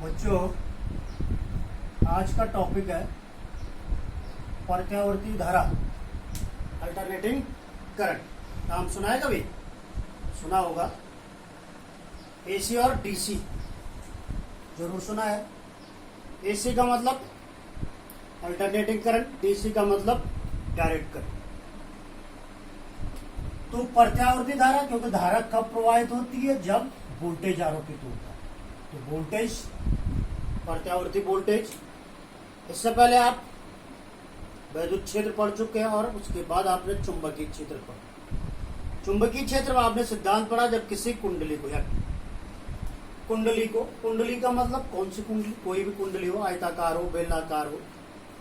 बच्चों, आज का टॉपिक है प्रत्यावर्ती धारा, अल्टरनेटिंग करंट। नाम सुना है कभी? सुना होगा। एसी और डीसी जरूर सुना है। एसी का मतलब अल्टरनेटिंग करंट, डीसी का मतलब डायरेक्ट करंट। तो प्रत्यावर्ती धारा, क्योंकि धारा कब प्रवाहित होती है? जब वोल्टेज आरोपित होता है। तो वोल्टेज, प्रत्यावर्ती वोल्टेज। इससे पहले आप वैद्युत क्षेत्र पढ़ चुके हैं और उसके बाद आपने चुंबकीय क्षेत्र पढ़ा। चुंबकीय क्षेत्र में आपने सिद्धांत पढ़ा जब किसी कुंडली को, या कुंडली का मतलब कौन सी कुंडली? कोई भी कुंडली हो, आयताकार हो, बेलनाकार हो,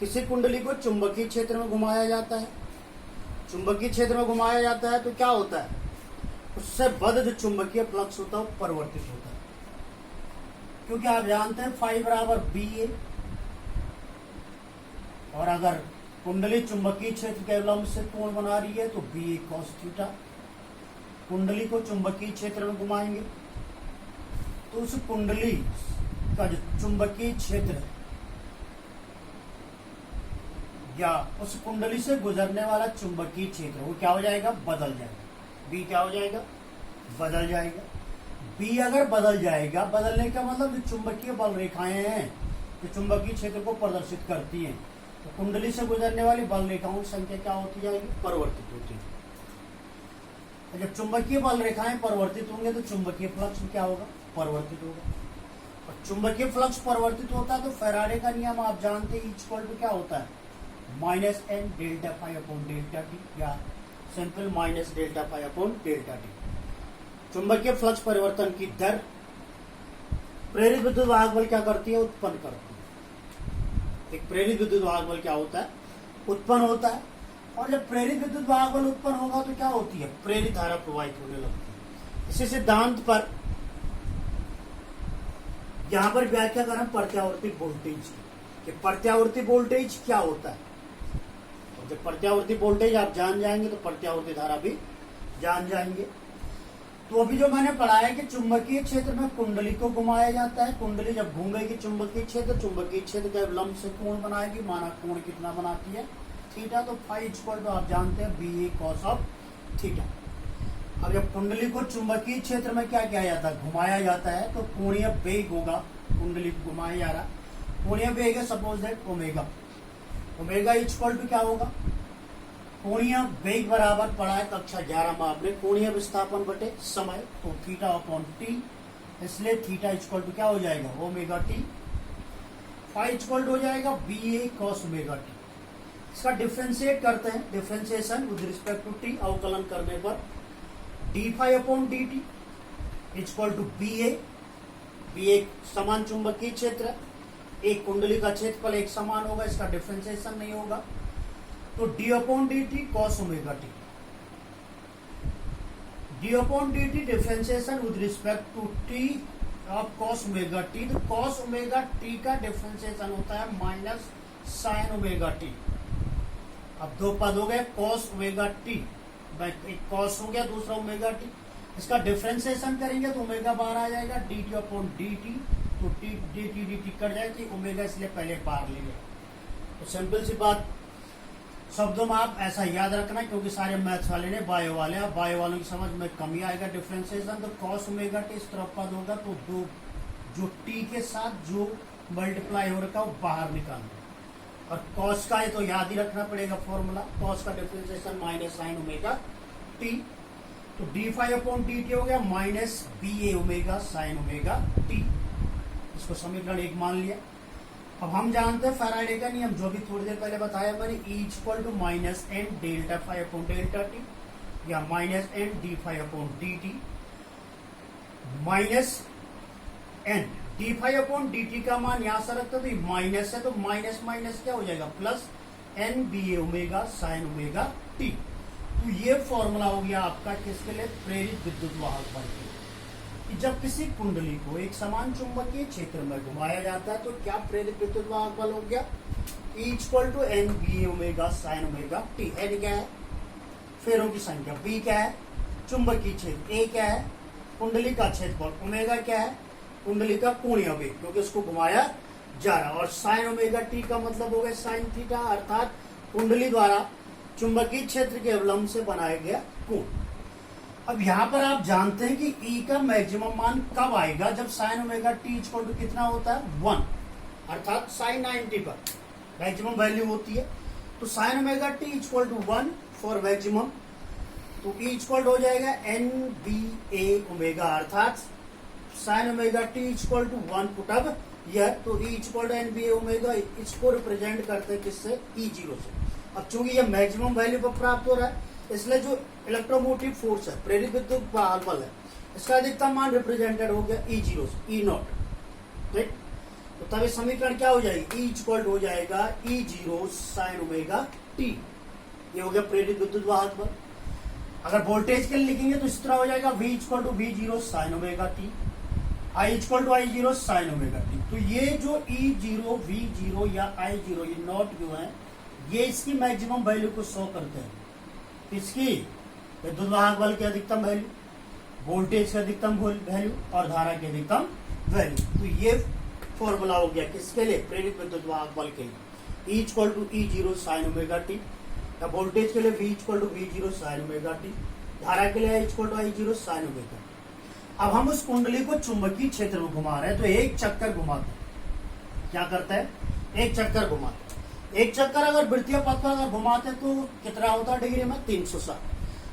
किसी कुंडली को चुंबकीय क्षेत्र में घुमाया जाता है। चुंबकीय क्षेत्र में घुमाया जाता है तो क्या होता है? उससे बद्ध जो चुंबकीय फ्लक्स होता है वो परिवर्तित होता है। क्योंकि आप जानते हैं फाई बराबर बी ए, और अगर कुंडली चुंबकीय क्षेत्र के अवलंब से कोण बना रही है तो बी ए कॉस थीटा। कुंडली को चुंबकीय क्षेत्र में घुमाएंगे तो उस कुंडली का जो चुंबकीय क्षेत्र है या उस कुंडली से गुजरने वाला चुंबकीय क्षेत्र वो क्या हो जाएगा? बदल जाएगा। बी क्या हो जाएगा? बदल जाएगा। बी अगर बदल जाएगा, बदलने का मतलब जो चुंबकीय बल रेखाएं हैं जो चुंबकीय क्षेत्र को प्रदर्शित करती हैं, तो कुंडली से गुजरने वाली बल रेखाओं की संख्या क्या होती जाएगी? परिवर्तित होती है। जब चुंबकीय बल रेखाएं परिवर्तित होंगे तो चुंबकीय फ्लक्स क्या होगा? परिवर्तित होगा। और चुंबकीय फ्लक्स परिवर्तित होता है तो फैराडे का नियम आप जानते हैं, इक्वल टू क्या होता है? Minus N delta phi upon delta T, या simple minus delta phi upon delta T. चुंबकीय फ्लक्स परिवर्तन की दर प्रेरित विद्युत वाहक बल क्या करती है? उत्पन्न करती है। एक प्रेरित विद्युत वाहक बल क्या होता है? उत्पन्न होता है। और जब प्रेरित विद्युत वाहक बल उत्पन्न होगा तो क्या होती है? प्रेरित धारा प्रवाहित होने लगती है। इसी सिद्धांत पर यहां पर व्याख्या करें प्रत्यावर्ती वोल्टेज की। प्रत्यावर्ती वोल्टेज क्या होता है? और जब प्रत्यावर्ती वोल्टेज आप जान जाएंगे तो प्रत्यावर्ती धारा भी जान जाएंगे। तो अभी जो मैंने पढ़ा है कि चुंबकीय क्षेत्र में कुंडली को घुमाया जाता है। कुंडली जब घूमेगी चुंबकीय क्षेत्र के अवलंब से कोण बनाएगी। माना कोण कितना बनाती है? थीटा। तो फाई इक्वल टू आप जानते हैं B A cos of theta. अब जब कुंडली को चुंबकीय क्षेत्र में क्या किया जाता है? घुमाया जाता है। तो कोणीय वेग होगा, कुंडली को घुमाया जा रहा, कोणीय वेग है suppose that omega. Omega equal to क्या होगा? कोणीय वेग बराबर पढ़ा है कक्षा 11 में आपने, कोणीय विस्थापन बटे समय। तो थीटा अपॉन टी, इसलिए थीटा इक्वल टू क्या हो जाएगा? Omega t. Phi equal to हो जाएगा B A cos omega t. इसका डिफ्रेंशिएट करते हैं, differentiation with respect to t, अवकलन करने पर d phi upon D t equal to B A. B एक समान चुंबकीय क्षेत्र, एक कुंडली का क्षेत्रफल एक समान होगा, इसका डिफ्रेंशिएशन नहीं होगा। तो d upon D t cos omega t. D upon D t differentiation with respect to t of cos omega T. तो कॉस ओमेगा टी का डिफ्रेंशिएशन होता है माइनस साइन ओमेगा टी। अब दो पद हो गए कॉस ओमेगा टी, एक कॉस हो गया, दूसरा ओमेगा टी। इसका डिफ्रेंशिएशन करेंगे तो ओमेगा बाहर आ जाएगा, D T upon D T. तो T D T D T cut जाएगी, ओमेगा इसलिए पहले बाहर ले गए। तो सिंपल सी बात, शब्दों में आप ऐसा याद रखना, क्योंकि सारे मैथ्स वाले ने बायो वाले हैं, बायो वालों की समझ में कमी आएगा डिफ्रेंशिएशन। तो कॉस ओमेगा टी इस तरफ पद होगा तो दो जो टी के साथ जो मल्टीप्लाई हो रखा है वो बाहर निकालना। और कॉस का है तो याद ही रखना पड़ेगा फॉर्मूला, कॉस का differentiation minus sine omega T. तो D phi upon D T हो गया minus B A omega sine omega T. इसको समीकरण 1 मान लिया। अब हम जानते हैं फैराडे का नियम, जो भी थोड़ी देर पहले बताया मैंने, E equal to minus N delta phi upon delta T, या minus N D phi upon D T minus N D phi upon D T का मान यहां से रखते तो माइनस है, तो माइनस माइनस क्या हो जाएगा? Plus N B A omega sine omega T. तो ये फॉर्मूला हो गया आपका किसके लिए? प्रेरित विद्युत वाहक बल के लिए। जब किसी कुंडली को एक समान चुंबकीय क्षेत्र में घुमाया जाता है तो क्या प्रेरित विद्युत वाहक बल हो गया? E equal to N B omega sine omega t. N क्या है? फेरों की संख्या। बी क्या है? चुंबकीय क्षेत्र। ए क्या है? कुंडली का क्षेत्रफल। ओमेगा क्या है? कुंडली का कोणीय वेग, क्योंकि उसको घुमाया जा रहा है। और साइन ओमेगा टी का मतलब हो गया साइन थीटा, अर्थात कुंडली द्वारा चुंबकीय क्षेत्र के अवलंब से बनाया गया कोण। अब यहाँ पर आप जानते हैं कि E का मैक्सिमम मान कब आएगा, जब sine omega t equal to कितना होता है 1, अर्थात साइन 90 पर मैक्सिमम वैल्यू होती है। तो sine omega t equal to 1 for maximum, तो E इक्वल हो जाएगा NBA ओमेगा, अर्थात sine omega t equal to 1 put up यह, तो E equal to NBA omega, इसको रिप्रेजेंट करते हैं किससे, E0 से। अब चूंकि यह मैक्सिमम वैल्यू पर प्राप्त हो रहा है, इसलिए जो इलेक्ट्रोमोटिव फोर्स है, प्रेरित विद्युत बल है, इसका अधिकतम मान रिप्रेजेंटेड हो गया E0 से, E0, ठीक। तो तब समीकरण क्या हो जाएगी, E इक्वल हो जाएगा E0 साइन ओमेगा टी, ये हो गया प्रेरित विद्युत वाहक बल। अगर वोल्टेज के लिए लिखेंगे तो इस तरह हो जाएगा V equal to V0 sine omega t, I equal to I0 sine omega T. तो ये जो E0, V0 या I0 ये नॉट जो है, ये इसकी मैक्सिमम वैल्यू को शो करते हैं। इसकी विद्युत वाहक बल की अधिकतम वैल्यू, वोल्टेज की अधिकतम वैल्यू और धारा की अधिकतम वैल्यू। तो ये फॉर्मूला हो गया किसके लिए, प्रेरित विद्युत वाहक बल के लिए। E equal to E0 sine omega t, या वोल्टेज के लिए V equal to V0 sine omega t, धारा के लिए I equal to I0 sine omega t. अब हम उस कुंडली को चुंबकीय क्षेत्र में घुमा रहे हैं, तो एक चक्कर घुमाते हैं। क्या करते हैं, एक चक्कर घुमाते हैं। एक चक्कर अगर वृत्तीय पथ पर अगर घुमाते हैं तो कितना होता है डिग्री में, 360।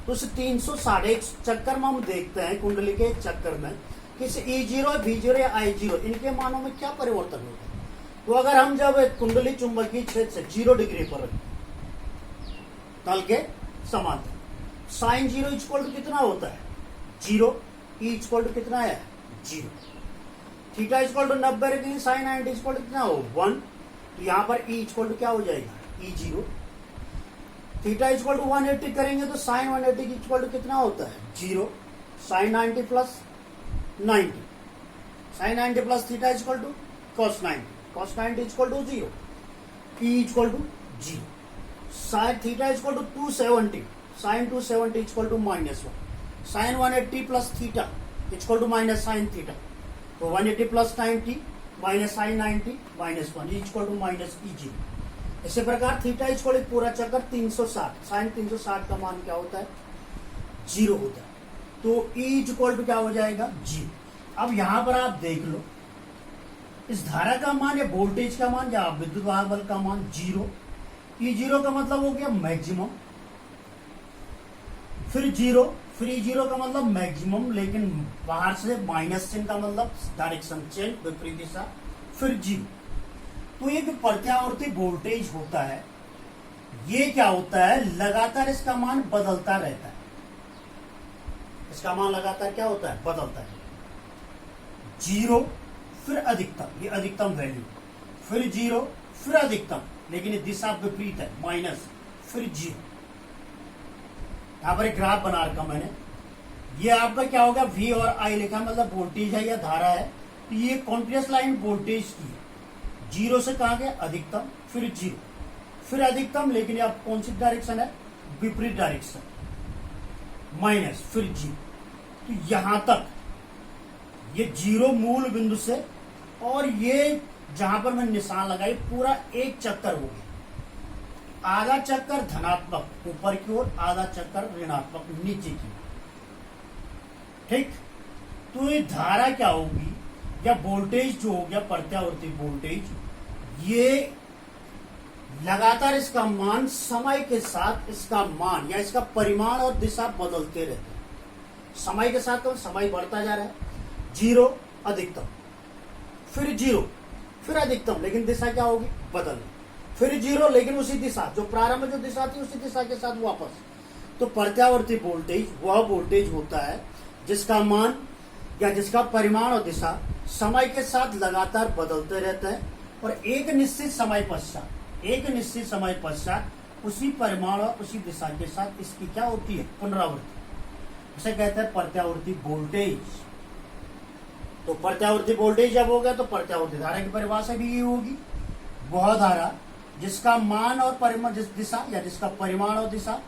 तो उस 360 एक चक्कर में हम देखते हैं कुंडली के एक चक्कर में किसी E0, V0 या I0 इनके मानों में क्या परिवर्तन होता है। तो अगर हम जब कुंडली चुंबकीय क्षेत्र से 0 डिग्री पर रखें, तल के समांतर, साइन 0 इक्वल टू कितना होता है 0, E इक्वल टू कितना है 0, थीटा इक्वल टू 90 रखेंगे, साइन 90 इक्वल टू कितना हो 1। तो यहाँ पर E इक्वल टू क्या हो जाएगा E0, थीटा इक्वल टू 180 करेंगे तो साइन 180 इक्वल टू कितना होता है 0, sine 90 plus 90, sine 90 plus theta equal to cos 90, cos 90 equal to 0, E equal to 0, sine theta equal to 270, sine 270 equal to -1, sine 180 plus theta equal to minus sine theta, तो 180 plus 90 minus sine 90 -1 equal to minus E0। इसी प्रकार theta equal पूरा चक्कर 360, sign 360 का मान क्या होता है 0 होता है। तो E इक्वल टू क्या हो जाएगा 0। अब यहां पर आप देख लो, इस धारा का मान या वोल्टेज का मान या विद्युत वाहक बल का मान 0, E0 का मतलब हो गया मैक्सिमम, फिर 0, फिर E0 का मतलब मैक्सिमम, लेकिन बाहर से माइनस चिन्ह का मतलब डायरेक्शन चेंज, विपरीत दिशा, फिर 0। तो ये जो प्रत्यावर्ती वोल्टेज होता है, ये क्या होता है, लगातार इसका मान बदलता रहता है। इसका मान लगातार क्या होता है, बदलता है। 0 फिर अधिकतम, ये अधिकतम वैल्यू, फिर 0 फिर अधिकतम, लेकिन ये दिशा विपरीत है, माइनस, फिर 0। यहां पर एक ग्राफ बना रखा मैंने, ये आपका क्या होगा V और I लिखा, मतलब वोल्टेज है या धारा है। तो ये कॉन्टिन्यूअस लाइन वोल्टेज की 0 से कहा गया अधिकतम, फिर 0 फिर अधिकतम, लेकिन अब कौन सी डायरेक्शन है, विपरीत डायरेक्शन, माइनस, फिर 0। तो यहां तक ये 0 मूल बिंदु से, और ये जहां पर मैं निशान लगाई पूरा एक चक्कर हो गया। आधा चक्कर धनात्मक ऊपर की ओर, आधा चक्कर ऋणात्मक नीचे की ओर, ठीक। तो ये धारा क्या होगी या वोल्टेज जो हो गया प्रत्यावर्ती वोल्टेज, ये लगातार इसका मान समय के साथ इसका मान या इसका परिमाण और दिशा बदलते रहते हैं। समय के साथ तो समय बढ़ता जा रहा है, 0 अधिकतम, फिर 0 फिर अधिकतम, लेकिन दिशा क्या होगी, बदल, फिर 0 लेकिन उसी दिशा, जो प्रारंभ में जो दिशा थी उसी दिशा के साथ वापस। तो प्रत्यावर्ती वोल्टेज वह वोल्टेज होता है जिसका मान या जिसका परिमाण और दिशा समय के साथ लगातार बदलते रहते हैं, और एक निश्चित समय पश्चात उसी परिमाण और उसी दिशा के साथ इसकी क्या होती है, पुनरावृत्ति। इसे कहते हैं प्रत्यावर्ती वोल्टेज। तो प्रत्यावर्ती वोल्टेज जब होगा तो प्रत्यावर्ती धारा की परिभाषा भी ये होगी, वह धारा जिसका मान और परिमाण, जिस दिशा या जिसका परिमाण और दिशा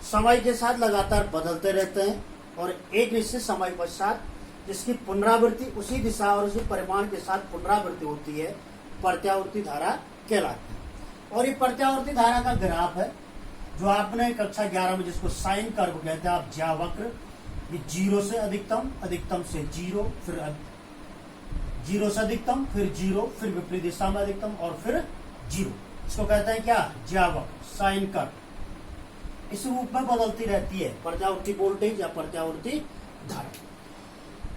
समय के साथ लगातार बदलते रहते हैं, और एक निश्चित समय पश्चात जिसकी पुनरावृत्ति उसी दिशा और उसी परिमाण के साथ पुनरावृत्ति होती है, प्रत्यावर्ती धारा कहलाती है। और ये प्रत्यावर्ती धारा का ग्राफ है जो आपने कक्षा 11 में जिसको साइन कर्व कहते हैं, आप ज्यावक्र, ये 0 से अधिकतम, अधिकतम से 0, फिर 0 से अधिकतम, फिर 0, फिर विपरीत दिशा में अधिकतम और फिर 0, इसको कहते हैं क्या, ज्यावक्र, साइन कर्व। इस रूप में बदलती रहती है प्रत्यावर्ती वोल्टेज या प्रत्यावर्ती धारा।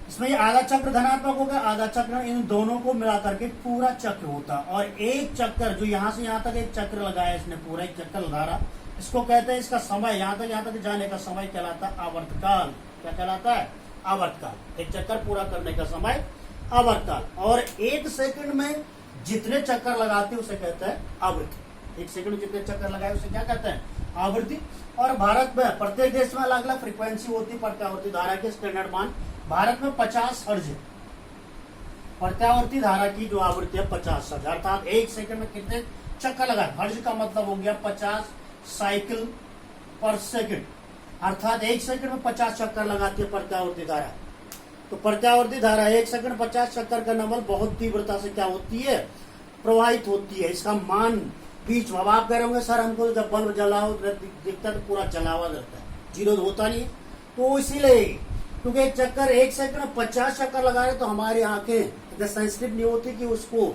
इसमें ये आधा चक्र धनात्मक हो गया, आधा चक्र, इन दोनों को मिलाकर के पूरा चक्र होता है। और एक चक्कर जो यहां से यहां तक एक चक्र लगाया इसने, पूरा एक चक्कर लगा रहा, इसको कहते हैं, इसका समय यहां तक जाने का समय कहलाता है आवर्तकाल। क्या कहलाता है, आवर्तकाल। एक चक्कर पूरा करने का समय आवर्तकाल। और 1 सेकंड में जितने चक्कर लगाते हैं उसे कहते हैं आवृत्ति। 1 सेकंड में जितने चक्कर लगाए उसे क्या कहते हैं, आवृत्ति। और भारत में प्रत्येक देश में अलग अलग फ्रीक्वेंसी होती है प्रत्यावर्ती धारा के। स्टैंडर्ड मान भारत में 50 हर्ट्ज है। प्रत्यावर्ती धारा की जो आवृत्ति है 50 हर्ट्ज, अर्थात 1 सेकंड में कितने चक्कर लगाए। हर्ट्ज का मतलब हो गया 50 साइकिल पर सेकंड, अर्थात 1 सेकंड में 50 चक्कर लगाती है प्रत्यावर्ती धारा। तो प्रत्यावर्ती धारा 1 सेकंड 50 चक्कर का नंबर बहुत तीव्रता से क्या होती है, प्रवाहित होती है। इसका मान बीच में, अब आप कह रहे होंगे सर हमको जब बल्ब जलाओ दिखता तो पूरा जला हुआ रहता है, 0 होता नहीं है। तो इसीलिए क्योंकि एक चक्कर 1 सेकंड में 50 चक्कर लगा रहे तो हमारी आंखें इतना सेंसिटिव नहीं होती कि उसको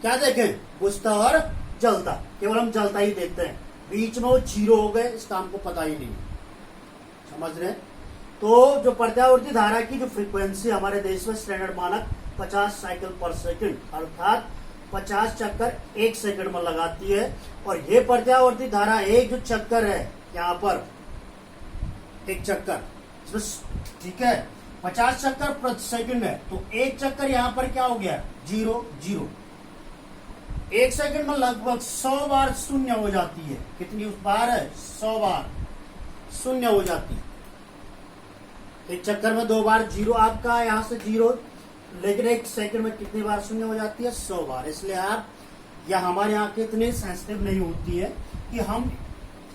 क्या देखें, बुझता और जलता, केवल हम जलता ही देखते हैं। बीच में वो 0 हो गए, इसका हमको पता ही नहीं, समझ रहे हैं। तो जो प्रत्यावर्ती धारा की जो फ्रीक्वेंसी हमारे देश में स्टैंडर्ड मानक 50 साइकिल पर सेकंड, अर्थात 50 चक्कर 1 सेकंड में लगाती है। और ये प्रत्यावर्ती धारा एक जो चक्कर है यहाँ पर, एक चक्कर, ठीक है, 50 चक्कर प्रति सेकंड है, तो एक चक्कर यहाँ पर क्या हो गया, 0 0। 1 सेकंड में लगभग 100 बार शून्य हो जाती है। कितनी बार है, 100 बार शून्य हो जाती है। एक चक्कर में 2 बार 0 आपका यहाँ से 0, लेकिन 1 सेकंड में कितनी बार शून्य हो जाती है, 100 बार। इसलिए आप या हमारे यहाँ के इतनी सेंसिटिव नहीं होती है कि हम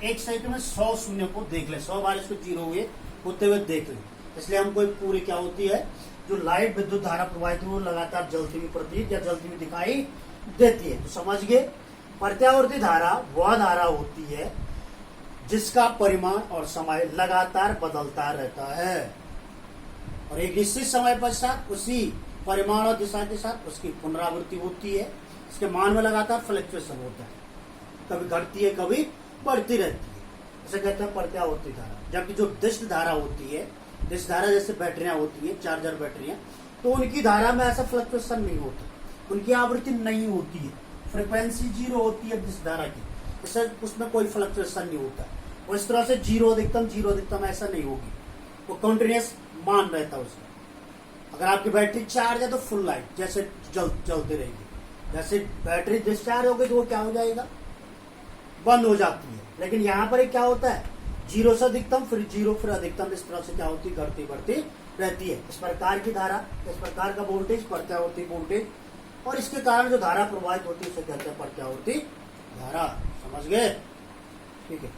1 सेकंड में 100 शून्य को देख ले, 100 बार इसको 0 हुए होते हुए देख लें। इसलिए हमको पूरी क्या होती है, जो लाइट विद्युत धारा प्रवाहित हो लगातार जलती हुई प्रतीत या जलती हुई दिखाई देती है। तो समझ गए, प्रत्यावर्ती धारा वह धारा होती है जिसका परिमाण और समय लगातार बदलता रहता है और एक निश्चित समय पश्चात उसी परिमाण और दिशा के साथ उसकी पुनरावृत्ति होती है। इसके मान में लगातार फ्लक्चुएशन होता है, कभी घटती है कभी बढ़ती रहती है, इसे कहते हैं प्रत्यावर्ती धारा। जबकि जो दिष्ट धारा होती है, दिष्ट धारा जैसे बैटरियां होती है, चार्जर बैटरियां, तो उनकी धारा में ऐसा फ्लक्चुएशन नहीं होता, उनकी आवृत्ति नहीं होती है, फ्रिक्वेंसी 0 होती है दिष्ट धारा की, इससे उसमें कोई फ्लक्चुएशन नहीं होता। और इस तरह से 0 अधिकतम ऐसा नहीं होगी, वो कंटिन्यूस मान रहता है उसका। अगर आपकी बैटरी चार्ज है तो फुल लाइट जैसे चलती रहेगी, जैसे बैटरी डिस्चार्ज हो गई तो वो क्या हो जाएगा, बंद हो जाती है। लेकिन यहाँ पर क्या होता है, 0 से अधिकतम, फिर 0, फिर अधिकतम, इस तरह से क्या होती है, घटती बढ़ती रहती है। इस प्रकार की धारा, इस प्रकार का वोल्टेज प्रत्यावर्ती वोल्टेज, और इसके कारण जो धारा प्रवाहित होती है उसे कहते हैं प्रत्यावर्ती धारा। समझ गए, ठीक है।